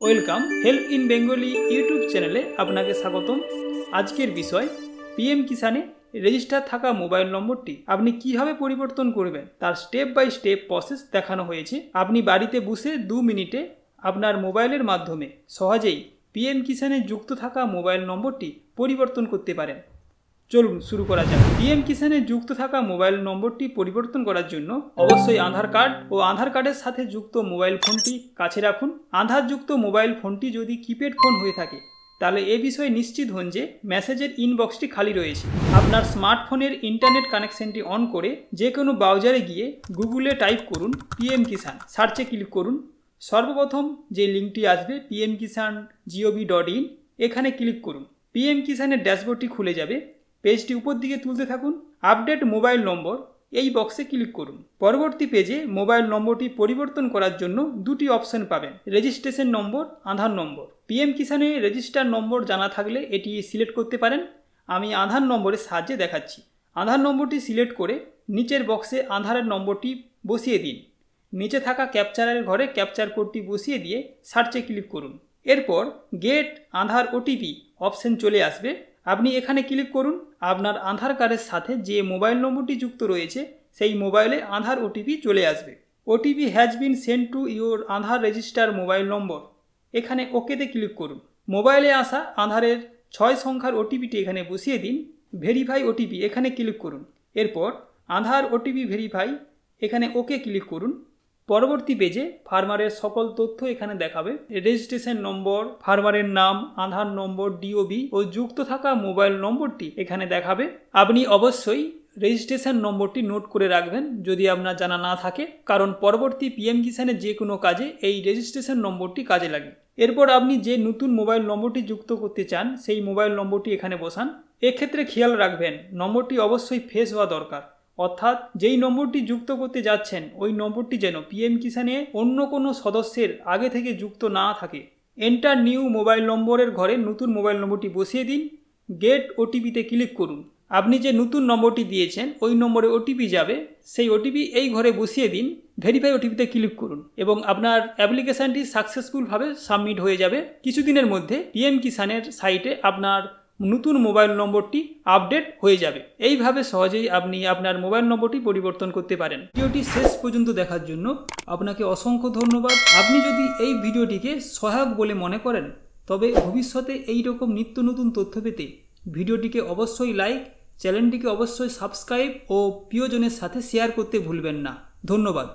Welcome help in Bengali YouTube চ্যানেলে আপনাকে স্বাগতম। আজকের বিষয় পিএম কিষানে রেজিস্টার থাকা মোবাইল নম্বরটি আপনি কিভাবে পরিবর্তন করবেন তার স্টেপ বাই স্টেপ প্রসেস দেখানো হয়েছে। আপনি বাড়িতে বসে 2 মিনিটে আপনার মোবাইলের মাধ্যমে সহজেই পিএম কিষানে যুক্ত থাকা মোবাইল নম্বরটি পরিবর্তন করতে পারেন। চলুন শুরু করা যাক। পিএম কিষানে যুক্ত থাকা মোবাইল নম্বরটি পরিবর্তন করার জন্য অবশ্যই আধার কার্ড ও আধার কার্ডের সাথে যুক্ত মোবাইল ফোনটি কাছে রাখুন। আধারযুক্ত মোবাইল ফোনটি যদি কিপ্যাড ফোন হয়ে থাকে তাহলে এ বিষয়ে নিশ্চিত হন যে মেসেজের ইনবক্সটি খালি রয়েছে। আপনার স্মার্টফোনের ইন্টারনেট কানেকশনটি অন করে যে কোনো ব্রাউজারে গিয়ে গুগলে টাইপ করুন পিএম কিষান, সার্চে ক্লিক করুন। সর্বপ্রথম যে লিঙ্কটি আসবে pmkisan.gov.in, এখানে ক্লিক করুন। পিএম কিষানের ড্যাশবোর্ডটি খুলে যাবে। পেজটি উপর দিকে তুলতে থাকুন। আপডেট মোবাইল নম্বর এই বক্সে ক্লিক করুন। পরবর্তী পেজে মোবাইল নম্বরটি পরিবর্তন করার জন্য দুটি অপশন পাবেন, রেজিস্ট্রেশন নম্বর, আধার নম্বর। পিএম কিষানে রেজিস্টার নম্বর জানা থাকলে এটি সিলেক্ট করতে পারেন। আমি আধার নম্বরের সাহায্যে দেখাচ্ছি। আধার নম্বরটি সিলেক্ট করে নিচের বক্সে আধারের নম্বরটি বসিয়ে দিন। নিচে থাকা ক্যাপচারের ঘরে ক্যাপচার কোডটি বসিয়ে দিয়ে সার্চে ক্লিক করুন। এরপর গেট আধার ওটিপি অপশন চলে আসবে, আপনি এখানে ক্লিক করুন। আপনার আধার কার্ডের সাথে যে মোবাইল নম্বরটি যুক্ত রয়েছে সেই মোবাইলে আধার ওটিপি চলে আসবে। OTP has been send to your Aadhaar register mobile নম্বর, এখানে ওকেতে ক্লিক করুন। মোবাইলে আসা আধারের 6 সংখ্যার ওটিপিটি এখানে বসিয়ে দিন। ভেরিফাই ওটিপি এখানে ক্লিক করুন। এরপর আধার ওটিপি ভেরিফাই, এখানে ওকে ক্লিক করুন। পরবর্তী পেজে ফার্মারের সকল তথ্য এখানে দেখাবে, রেজিস্ট্রেশন নম্বর, ফার্মারের নাম, আধার নম্বর, ডিওবি ও যুক্ত থাকা মোবাইল নম্বরটি এখানে দেখাবে। আপনি অবশ্যই রেজিস্ট্রেশন নম্বরটি নোট করে রাখবেন যদি আপনার জানা না থাকে, কারণ পরবর্তী পিএম কিষানের যে কোনো কাজে এই রেজিস্ট্রেশন নম্বরটি কাজে লাগে। এরপর আপনি যে নতুন মোবাইল নম্বরটি যুক্ত করতে চান সেই মোবাইল নম্বরটি এখানে বসান। এক্ষেত্রে খেয়াল রাখবেন নম্বরটি অবশ্যই ফ্রেশ হওয়া দরকার, অর্থাৎ যেই নম্বরটি যুক্ত করতে যাচ্ছেন ওই নম্বরটি যেন পিএম কিষানে অন্য কোনো সদস্যের আগে থেকে যুক্ত না থাকে। এন্টার নিউ মোবাইল নম্বরের ঘরে নতুন মোবাইল নম্বরটি বসিয়ে দিন। গেট ওটিপিতে ক্লিক করুন। আপনি যে নতুন নম্বরটি দিয়েছেন ওই নম্বরে ওটিপি যাবে, সেই ওটিপি এই ঘরে বসিয়ে দিন। ভেরিফাই ওটিপিতে ক্লিক করুন এবং আপনার অ্যাপ্লিকেশানটি সাকসেসফুলভাবে সাবমিট হয়ে যাবে। কিছুদিনের মধ্যে পিএম কিষানের সাইটে আপনার নতুন মোবাইল নম্বরটি আপডেট হয়ে যাবে। এইভাবে সহজেই আপনি আপনার মোবাইল নম্বরটি পরিবর্তন করতে পারেন। ভিডিওটি শেষ পর্যন্ত দেখার জন্য আপনাকে অসংখ্য ধন্যবাদ। আপনি যদি এই ভিডিওটিকে সহায়ক বলে মনে করেন তবে ভবিষ্যতে এই রকম নিত্য নতুন তথ্য পেতে ভিডিওটিকে অবশ্যই লাইক, চ্যানেলটিকে অবশ্যই সাবস্ক্রাইব ও প্রিয়জনের সাথে শেয়ার করতে ভুলবেন না। ধন্যবাদ।